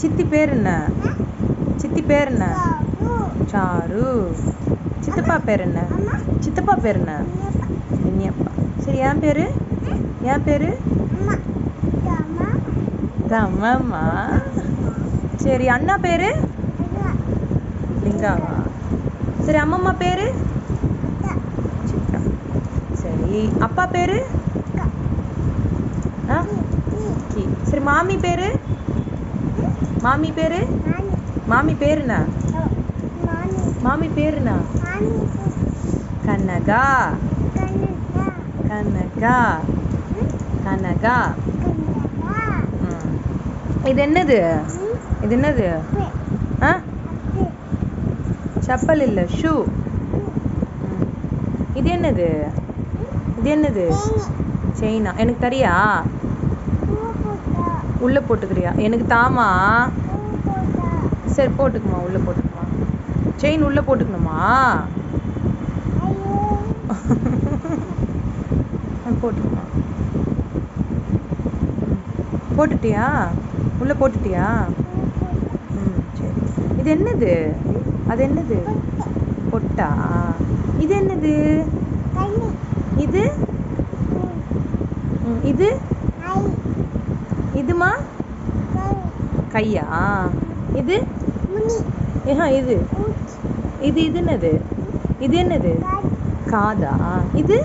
சித்தி பேர் என்ன? சித்தி பேர் என்ன? சாரு. சித்தப்பா பேர் என்ன? சித்தப்பா பேர் என்ன? இனியப்பா. சரி, என் பேரு? என் பேரு கமமா. சரி, அண்ணா பேரு லிங்காவா? சரி, அம்மம்மா பேரு சித்ரா. சரி, அப்பா பேரு கி. சரி, மாமி பேரு? மாமி பேரு? மாமி பேரு என்ன? மாமி பேரு என்ன? கனகா. கனகா. கனகா. இது என்னது? இது என்னது? செப்பல் இல்ல, ஷூ. இது என்னது? இது என்னது? செயினா? எனக்கு தரியா? உள்ள போட்டுக்கிறியா? எனக்கு தாமா. சரி, போட்டுக்குமா, உள்ள போட்டுக்குமா. செயின் உள்ள போட்டுக்கணுமா? போட்டுக்குமா. போட்டுட்டியா? உள்ள போட்டுட்டியா? சரி. இது என்னது? அது என்னது? பொட்டா? இது என்னது? இது இது இதுமா கையா? இது இது இது இது என்னது? இது என்னது? காதா? இது